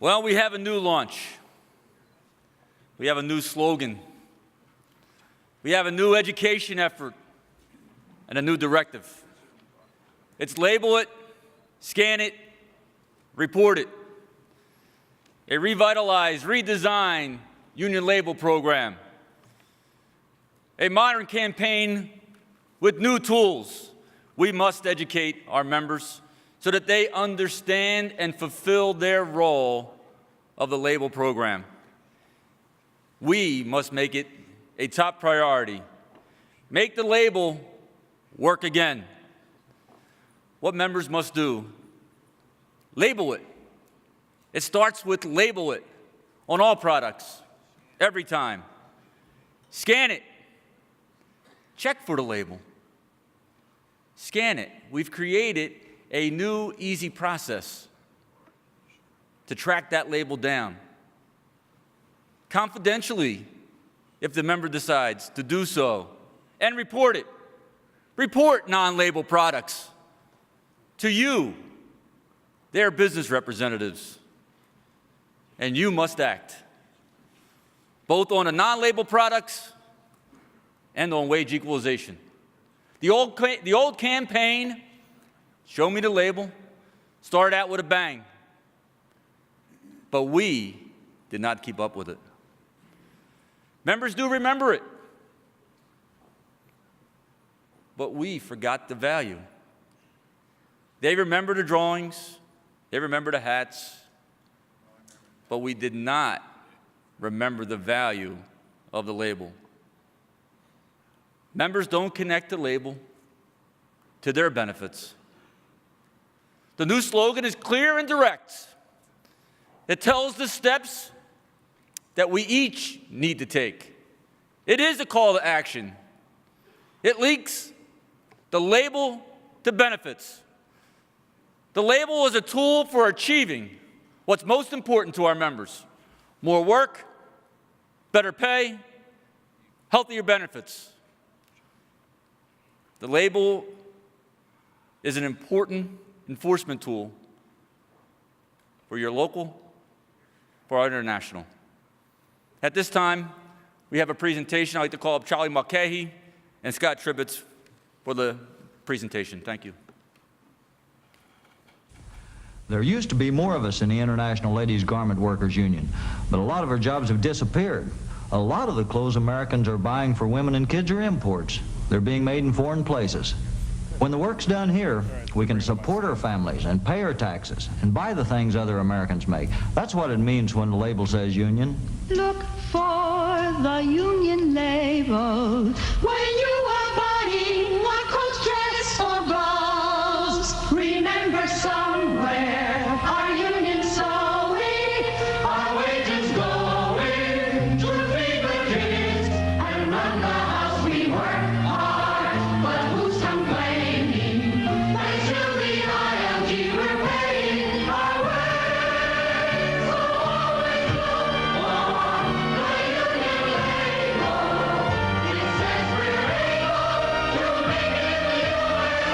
Well, we have a new launch. We have a new slogan. We have a new education effort and a new directive. It's label it, scan it, report it. A revitalized, redesigned union label program. A modern campaign with new tools. We must educate our members so that they understand and fulfill their role of the label program. We must make it a top priority. Make the label work again. What members must do? Label it. It starts with label it on all products, every time. Scan it. Check for the label. Scan it. We've created a new, easy process to track that label down. Confidentially, if the member decides to do so, and report it. Report non-label products to you, their business representatives. And you must act, both on the non-label products and on wage equalization. The old campaign, show me the label, started out with a bang. But we did not keep up with it. Members do remember it. But we forgot the value. They remember the drawings, they remember the hats, but we did not remember the value of the label. Members don't connect the label to their benefits. The new slogan is clear and direct. It tells the steps that we each need to take. It is a call to action. It links the label to benefits. The label is a tool for achieving what's most important to our members: more work, better pay, healthier benefits. The label is an important enforcement tool for your local, for our international. At this time, we have a presentation. I'd like to call up Charlie Mulcahy and Scott Tribbets for the presentation. Thank you. There used to be more of us in the International Ladies Garment Workers Union, but a lot of our jobs have disappeared. A lot of the clothes Americans are buying for women and kids are imports. They're being made in foreign places. When the work's done here, we can support our families and pay our taxes and buy the things other Americans make. That's what it means when the label says union. Look for the union label when you are buying a coat, dress, or blouse. Remember, somewhere our union's sewing, our wages going to feed the kids and run the house. We work hard, but who's complaining? Thanks to the ILG, we're paying our way. So always look for the union label. It says we're able to make it in the USA.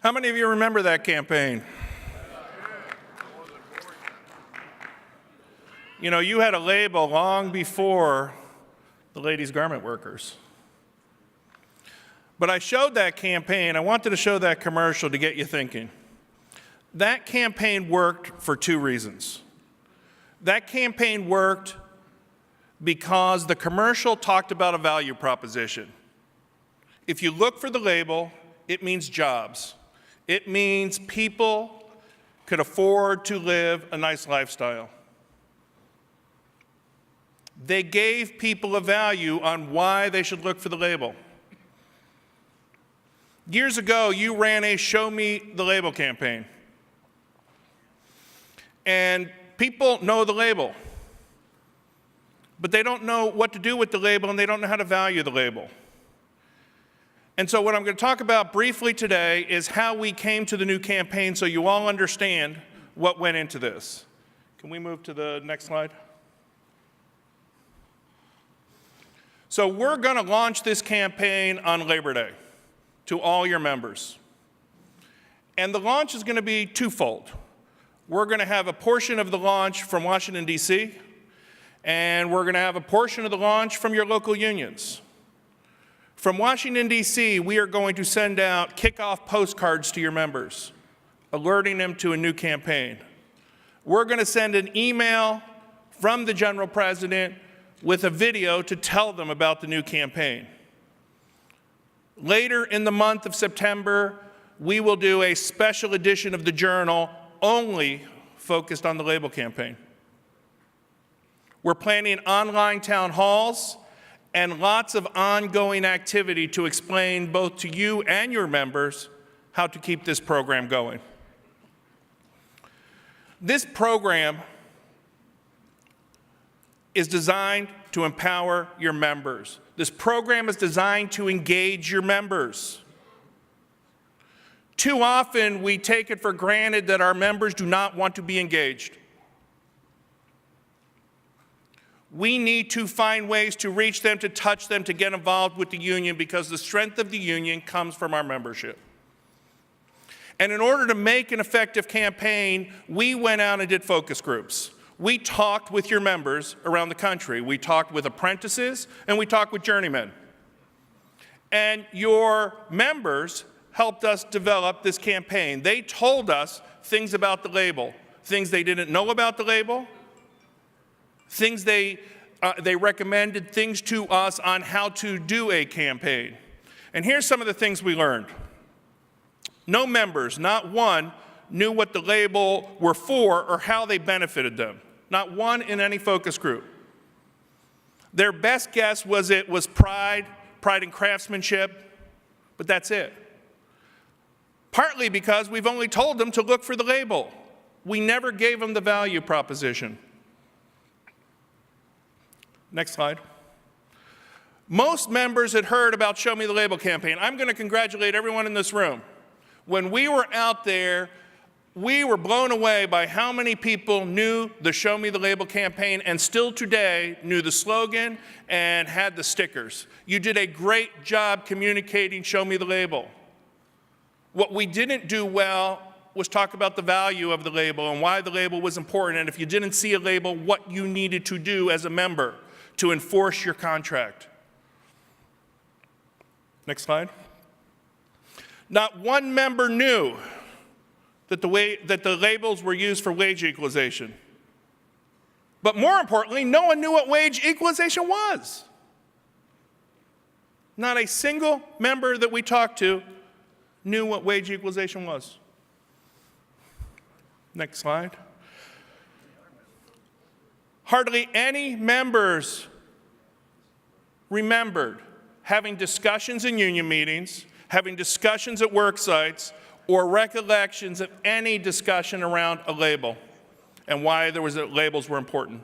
How many of you remember that campaign? You know, you had a label long before the ladies' garment workers. But I showed that campaign, I wanted to show that commercial to get you thinking. That campaign worked for two reasons. That campaign worked because the commercial talked about a value proposition. If you look for the label, it means jobs. It means people could afford to live a nice lifestyle. They gave people a value on why they should look for the label. Years ago, you ran a Show Me the Label campaign. And people know the label, but they don't know what to do with the label and they don't know how to value the label. And so what I'm going to talk about briefly today is how we came to the new campaign so you all understand what went into this. Can we move to the next slide? So we're going to launch this campaign on Labor Day to all your members. And the launch is going to be twofold. We're going to have a portion of the launch from Washington, D.C., and we're going to have a portion of the launch from your local unions. From Washington, D.C., we are going to send out kickoff postcards to your members, alerting them to a new campaign. We're going to send an email from the General President with a video to tell them about the new campaign. Later in the month of September, we will do a special edition of the Journal only focused on the label campaign. We're planning online town halls and lots of ongoing activity to explain both to you and your members how to keep this program going. This program is designed to empower your members. This program is designed to engage your members. Too often, we take it for granted that our members do not want to be engaged. We need to find ways to reach them, to touch them, to get involved with the union, because the strength of the union comes from our membership. And in order to make an effective campaign, we went out and did focus groups. We talked with your members around the country. We talked with apprentices, and we talked with journeymen. And your members helped us develop this campaign. They told us things about the label, things they didn't know about the label, things they recommended things to us on how to do a campaign. And here's some of the things we learned. No members, not one, knew what the label were for or how they benefited them. Not one in any focus group. Their best guess was it was pride in craftsmanship, but that's it. Partly because we've only told them to look for the label. We never gave them the value proposition. Next slide. Most members had heard about Show Me the Label campaign. I'm going to congratulate everyone in this room. When we were out there, we were blown away by how many people knew the Show Me the Label campaign and still today knew the slogan and had the stickers. You did a great job communicating Show Me the Label. What we didn't do well was talk about the value of the label and why the label was important, and if you didn't see a label, what you needed to do as a member to enforce your contract. Next slide. Not one member knew that the labels were used for wage equalization. But more importantly, no one knew what wage equalization was. Not a single member that we talked to knew what wage equalization was. Next slide. Hardly any members remembered having discussions in union meetings, having discussions at work sites, or recollections of any discussion around a label and why labels were important.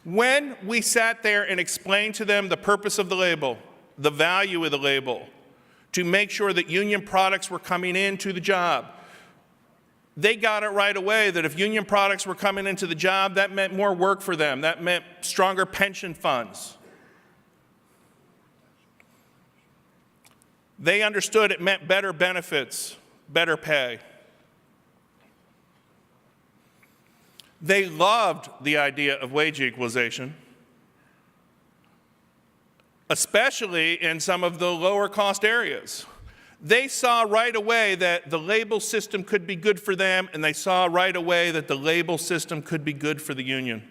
When we sat there and explained to them the purpose of the label, the value of the label, to make sure that union products were coming into the job, they got it right away that if union products were coming into the job, that meant more work for them. That meant stronger pension funds. They understood it meant better benefits, better pay. They loved the idea of wage equalization, especially in some of the lower cost areas. They saw right away that the label system could be good for them, and they saw right away that the label system could be good for the union.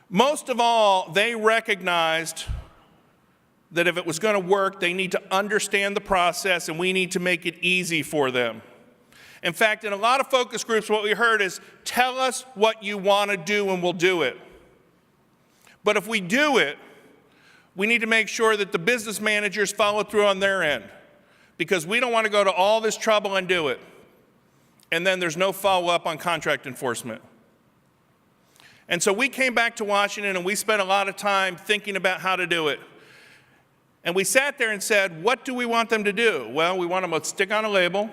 Most of all, they recognized that if it was going to work, they need to understand the process, and we need to make it easy for them. In fact, in a lot of focus groups, what we heard is, tell us what you want to do and we'll do it. But if we do it, we need to make sure that the business managers follow through on their end, because we don't want to go to all this trouble and do it, and then there's no follow-up on contract enforcement. And so we came back to Washington, and we spent a lot of time thinking about how to do it. And we sat there and said, what do we want them to do? Well, we want them to stick on a label.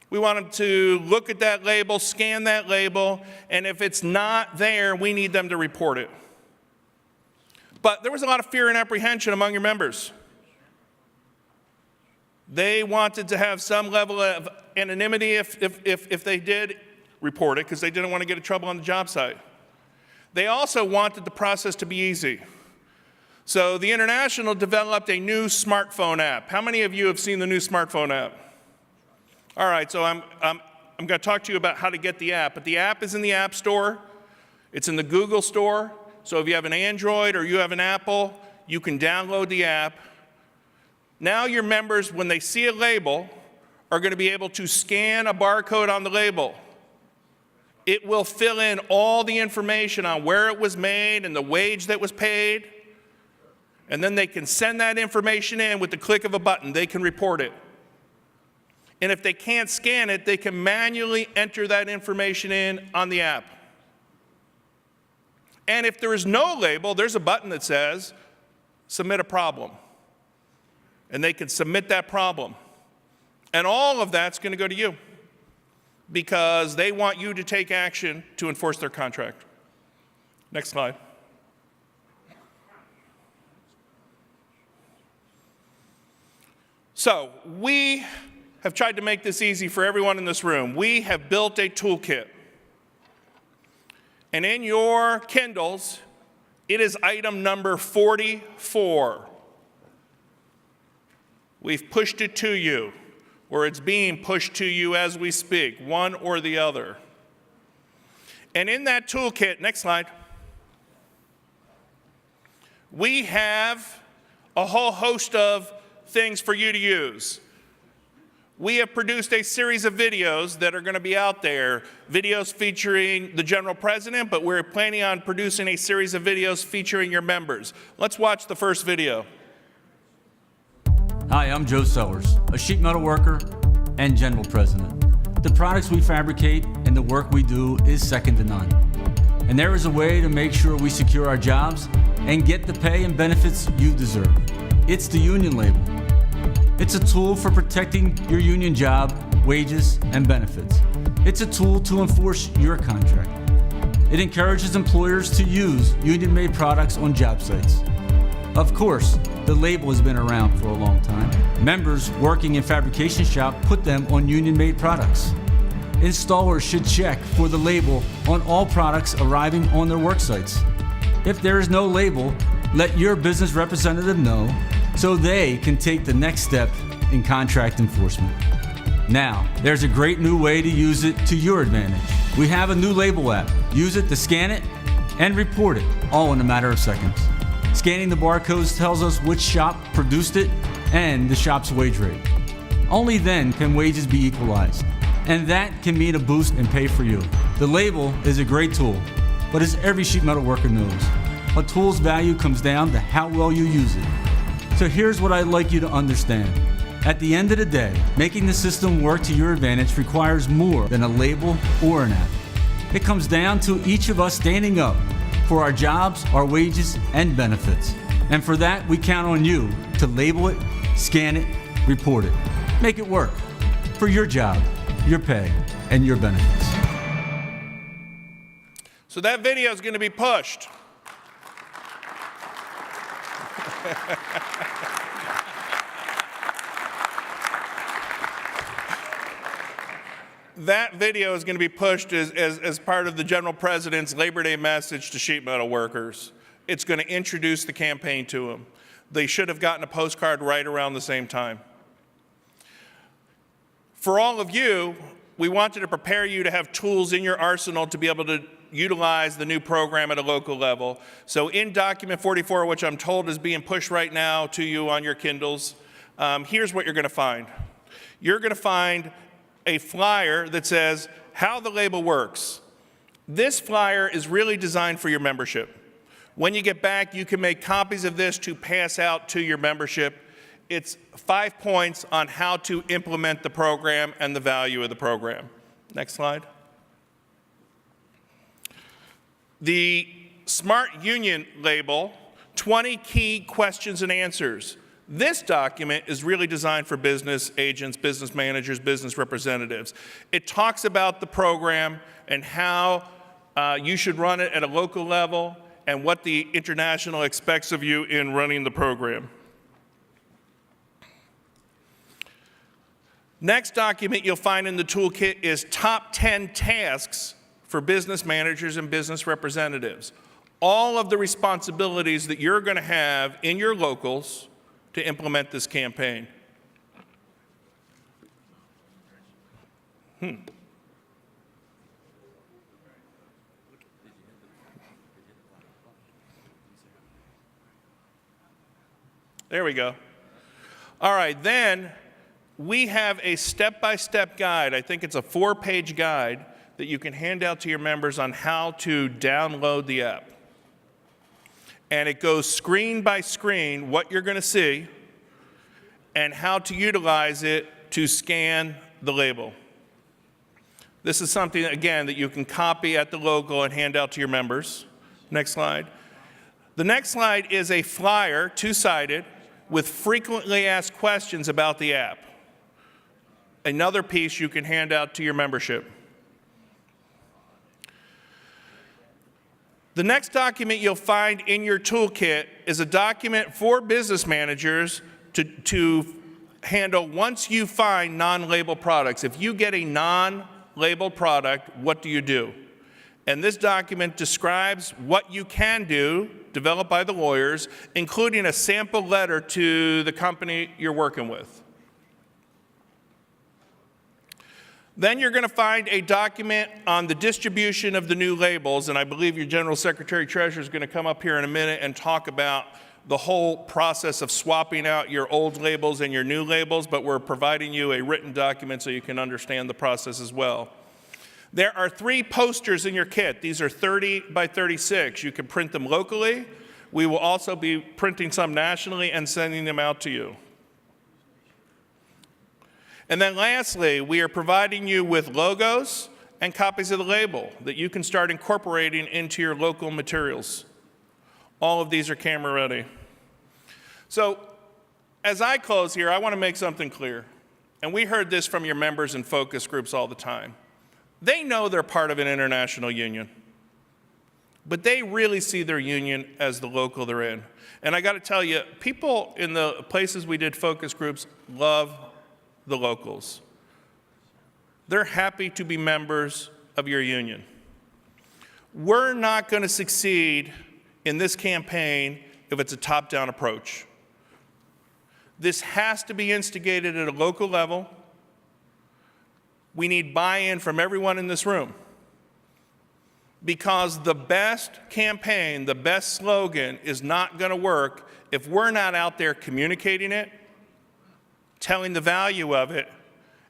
We want them to look at that label, scan that label, and if it's not there, we need them to report it. But there was a lot of fear and apprehension among your members. They wanted to have some level of anonymity if they did report it, because they didn't want to get in trouble on the job site. They also wanted the process to be easy. So the International developed a new smartphone app. How many of you have seen the new smartphone app? All right, so I'm going to talk to you about how to get the app. But the app is in the App Store. It's in the Google Store. So if you have an Android or you have an Apple, you can download the app. Now your members, when they see a label, are going to be able to scan a barcode on the label. It will fill in all the information on where it was made and the wage that was paid. And then they can send that information in with the click of a button. They can report it. And if they can't scan it, they can manually enter that information in on the app. And if there is no label, there's a button that says, submit a problem. And they can submit that problem. And all of that's going to go to you, because they want you to take action to enforce their contract. Next slide. So we have tried to make this easy for everyone in this room. We have built a toolkit. And in your Kindles, it is item number 44. We've pushed it to you, or it's being pushed to you as we speak, one or the other. And in that toolkit, next slide, we have a whole host of things for you to use. We have produced a series of videos that are going to be out there, videos featuring the General President, but we're planning on producing a series of videos featuring your members. Let's watch the first video. Hi, I'm Joe Sellers, a sheet metal worker and General President. The products we fabricate and the work we do is second to none. And there is a way to make sure we secure our jobs and get the pay and benefits you deserve. It's the union label. It's a tool for protecting your union job, wages, and benefits. It's a tool to enforce your contract. It encourages employers to use union-made products on job sites. Of course, the label has been around for a long time. Members working in fabrication shop put them on union-made products. Installers should check for the label on all products arriving on their work sites. If there is no label, let your business representative know so they can take the next step in contract enforcement. Now, there's a great new way to use it to your advantage. We have a new label app. Use it to scan it and report it, all in a matter of seconds. Scanning the barcodes tells us which shop produced it and the shop's wage rate. Only then can wages be equalized, and that can mean a boost in pay for you. The label is a great tool, but as every sheet metal worker knows, a tool's value comes down to how well you use it. So here's what I'd like you to understand. At the end of the day, making the system work to your advantage requires more than a label or an app. It comes down to each of us standing up for our jobs, our wages, and benefits. And for that, we count on you to label it, scan it, report it. Make it work for your job, your pay, and your benefits. So that video is going to be pushed. That video is going to be pushed as part of the General President's Labor Day message to sheet metal workers. It's going to introduce the campaign to them. They should have gotten a postcard right around the same time. For all of you, we wanted to prepare you to have tools in your arsenal to be able to utilize the new program at a local level. So in document 44, which I'm told is being pushed right now to you on your Kindles, here's what you're going to find. You're going to find a flyer that says how the label works. This flyer is really designed for your membership. When you get back, you can make copies of this to pass out to your membership. It's 5 points on how to implement the program and the value of the program. Next slide. The Smart Union label, 20 key questions and answers. This document is really designed for business agents, business managers, business representatives. It talks about the program and how you should run it at a local level and what the International expects of you in running the program. Next document you'll find in the toolkit is Top 10 Tasks for Business Managers and Business Representatives. All of the responsibilities that you're going to have in your locals to implement this campaign. There we go. All right, then we have a step-by-step guide. I think it's a 4-page guide that you can hand out to your members on how to download the app. And it goes screen by screen what you're going to see and how to utilize it to scan the label. This is something, again, that you can copy at the local and hand out to your members. Next slide. The next slide is a flyer, 2-sided, with frequently asked questions about the app. Another piece you can hand out to your membership. The next document you'll find in your toolkit is a document for business managers to handle once you find non-labeled products. If you get a non-labeled product, what do you do? And this document describes what you can do, developed by the lawyers, including a sample letter to the company you're working with. Then you're going to find a document on the distribution of the new labels, and I believe your General Secretary Treasurer is going to come up here in a minute and talk about the whole process of swapping out your old labels and your new labels, but we're providing you a written document so you can understand the process as well. There are 3 posters in your kit. These are 30 by 36. You can print them locally. We will also be printing some nationally and sending them out to you. And then lastly, we are providing you with logos and copies of the label that you can start incorporating into your local materials. All of these are camera ready. So as I close here, I want to make something clear. And we heard this from your members in focus groups all the time. They know they're part of an international union, but they really see their union as the local they're in. And I got to tell you, people in the places we did focus groups love the locals. They're happy to be members of your union. We're not going to succeed in this campaign if it's a top-down approach. This has to be instigated at a local level. We need buy-in from everyone in this room, because the best campaign, the best slogan is not going to work if we're not out there communicating it, telling the value of it,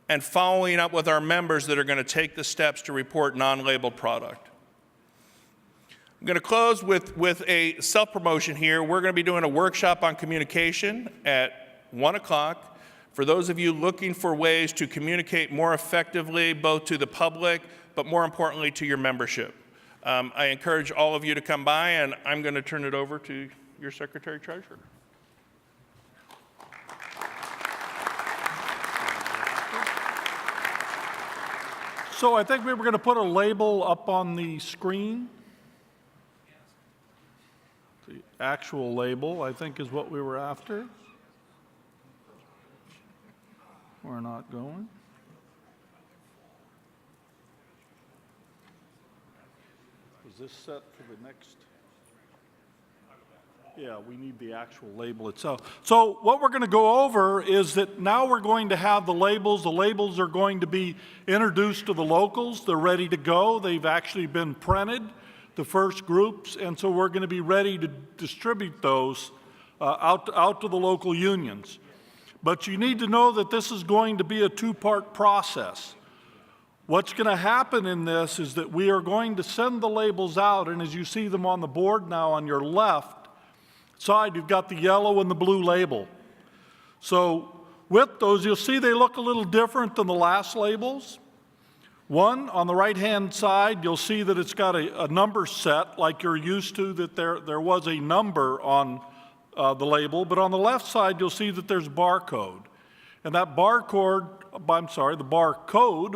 and following up with our members that are going to take the steps to report non-labeled product. I'm going to close with a self-promotion here. We're going to be doing a workshop on communication at 1 o'clock. For those of you looking for ways to communicate more effectively, both to the public, but more importantly to your membership. I encourage all of you to come by, and I'm going to turn it over to your Secretary Treasurer. So I think we were going to put a label up on the screen. The actual label, I think, is what we were after. We're not going. Is this set for the next? Yeah, we need the actual label itself. So what we're going to go over is that now we're going to have the labels. The labels are going to be introduced to the locals. They're ready to go. They've actually been printed, the first groups, and so we're going to be ready to distribute those out to the local unions. But you need to know that this is going to be a 2-part process. What's going to happen in this is that we are going to send the labels out, and as you see them on the board now on your left side, you've got the yellow and the blue label. So with those, you'll see they look a little different than the last labels. One, on the right-hand side, you'll see that it's got a number set like you're used to, that there was a number on the label, but on the left side, you'll see that there's barcode. And that barcode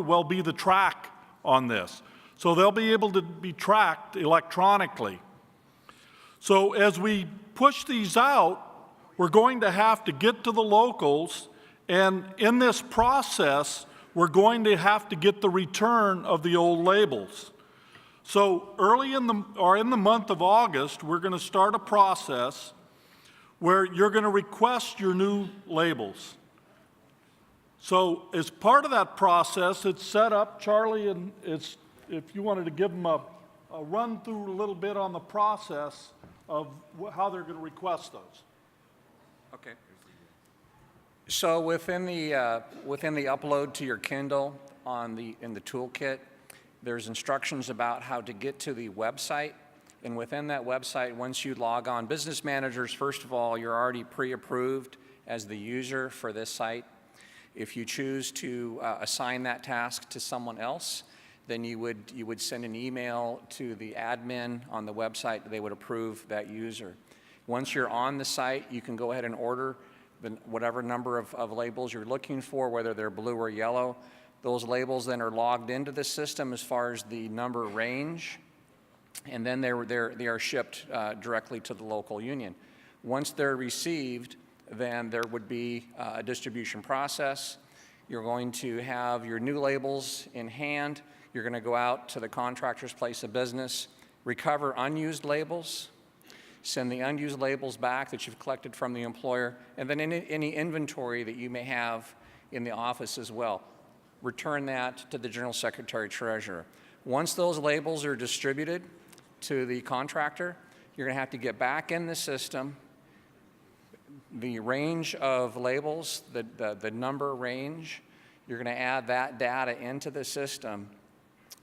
will be the track on this. So they'll be able to be tracked electronically. So as we push these out, we're going to have to get to the locals, and in this process, we're going to have to get the return of the old labels. So early in the month of August, we're going to start a process where you're going to request your new labels. So as part of that process, it's set up, Charlie, and if you wanted to give them a run through a little bit on the process of how they're going to request those. Okay. So within the upload to your Kindle in the toolkit, there's instructions about how to get to the website. And within that website, once you log on, business managers, first of all, you're already pre-approved as the user for this site. If you choose to assign that task to someone else, then you would send an email to the admin on the website. They would approve that user. Once you're on the site, you can go ahead and order whatever number of labels you're looking for, whether they're blue or yellow. Those labels then are logged into the system as far as the number range, and then they are shipped directly to the local union. Once they're received, then there would be a distribution process. You're going to have your new labels in hand. You're going to go out to the contractor's place of business, recover unused labels, send the unused labels back that you've collected from the employer, and then any inventory that you may have in the office as well. Return that to the General Secretary Treasurer. Once those labels are distributed to the contractor, you're going to have to get back in the system the range of labels, the number range. You're going to add that data into the system,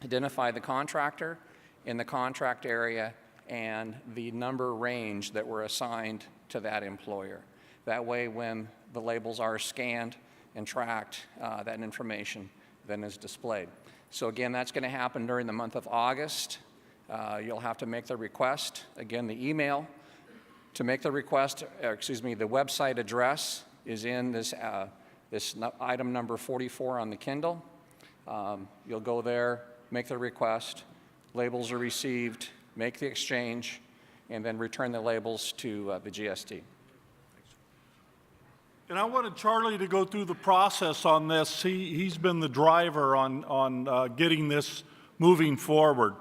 identify the contractor in the contract area, and the number range that were assigned to that employer. That way, when the labels are scanned and tracked, that information then is displayed. So again, that's going to happen during the month of August. You'll have to make the request. Again, the email to make the request, the website address is in this item number 44 on the Kindle. You'll go there, make the request, labels are received, make the exchange, and then return the labels to the GSD. And I wanted Charlie to go through the process on this. He's been the driver on getting this moving forward.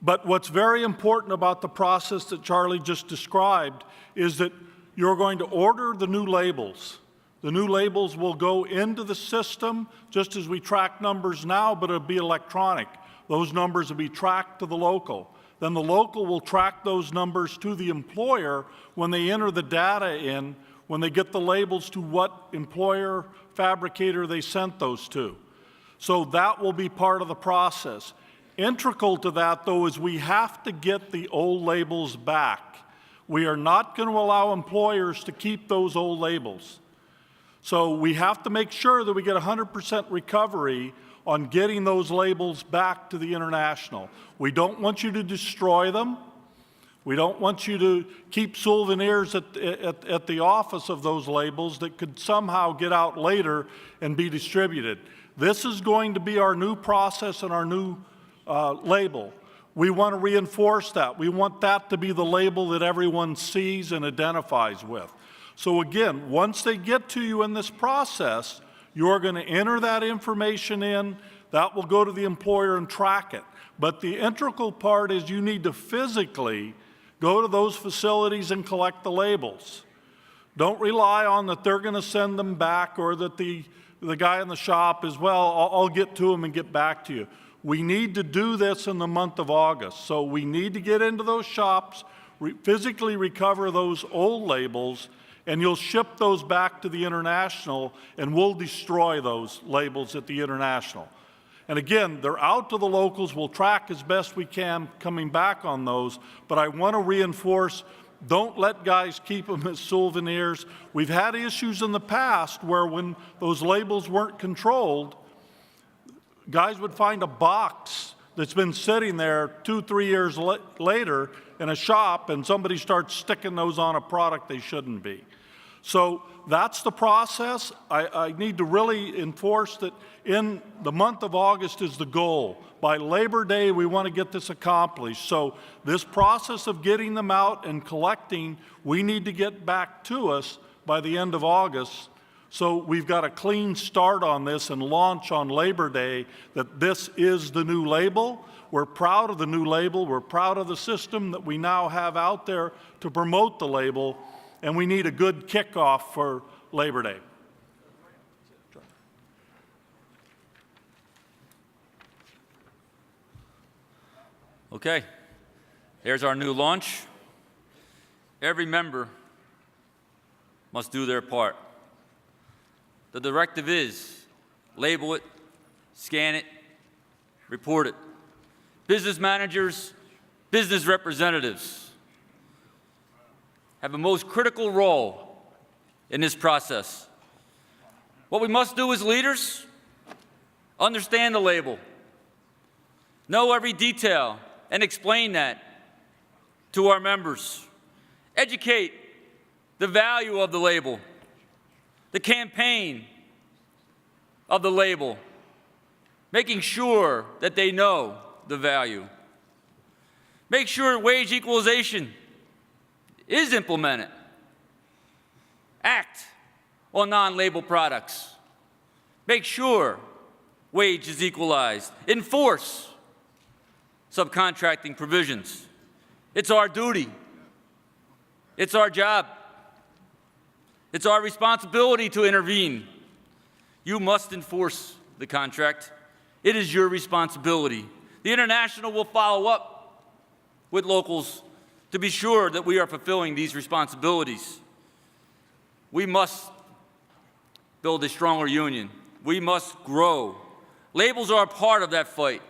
But what's very important about the process that Charlie just described is that you're going to order the new labels. The new labels will go into the system just as we track numbers now, but it'll be electronic. Those numbers will be tracked to the local. Then the local will track those numbers to the employer when they enter the data in, when they get the labels to what employer fabricator they sent those to. So that will be part of the process. Integral to that, though, is we have to get the old labels back. We are not going to allow employers to keep those old labels. So we have to make sure that we get 100% recovery on getting those labels back to the international. We don't want you to destroy them. We don't want you to keep souvenirs at the office of those labels that could somehow get out later and be distributed. This is going to be our new process and our new label. We want to reinforce that. We want that to be the label that everyone sees and identifies with. So again, once they get to you in this process, you're going to enter that information in. That will go to the employer and track it. But the integral part is you need to physically go to those facilities and collect the labels. Don't rely on that they're going to send them back or that the guy in the shop is, well, I'll get to them and get back to you. We need to do this in the month of August. So we need to get into those shops, physically recover those old labels, and you'll ship those back to the international, and we'll destroy those labels at the international. And again, they're out to the locals. We'll track as best we can coming back on those, but I want to reinforce, don't let guys keep them as souvenirs. We've had issues in the past where when those labels weren't controlled, guys would find a box that's been sitting there 2-3 years later in a shop, and somebody starts sticking those on a product they shouldn't be. So that's the process. I need to really enforce that in the month of August is the goal. By Labor Day, we want to get this accomplished. So this process of getting them out and collecting, we need to get back to us by the end of August. So we've got a clean start on this and launch on Labor Day that this is the new label. We're proud of the new label. We're proud of the system that we now have out there to promote the label. And we need a good kickoff for Labor Day. Okay, there's our new launch. Every member must do their part. The directive is label it, scan it, report it. Business managers, business representatives have a most critical role in this process. What we must do as leaders, understand the label, know every detail, and explain that to our members. Educate the value of the label, the campaign of the label, making sure that they know the value. Make sure wage equalization is implemented. Act on non-label products. Make sure wage is equalized. Enforce subcontracting provisions. It's our duty. It's our job. It's our responsibility to intervene. You must enforce the contract. It is your responsibility. The International will follow up with locals to be sure that we are fulfilling these responsibilities. We must build a stronger union. We must grow. Labels are a part of that fight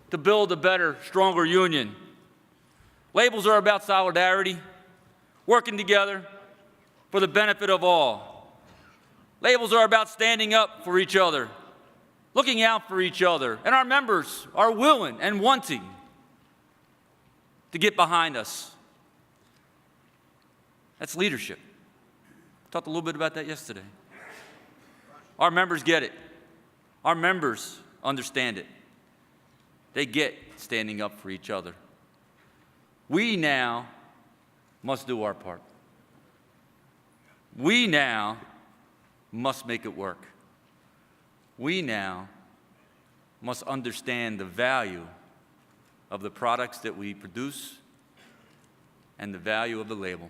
to build a better, stronger union. Labels are about solidarity, working together for the benefit of all. Labels are about standing up for each other, looking out for each other, and our members are willing and wanting to get behind us. That's leadership. Talked a little bit about that yesterday. Our members get it. Our members understand it. They get standing up for each other. We now must do our part. We now must make it work. We now must understand the value of the products that we produce and the value of the label.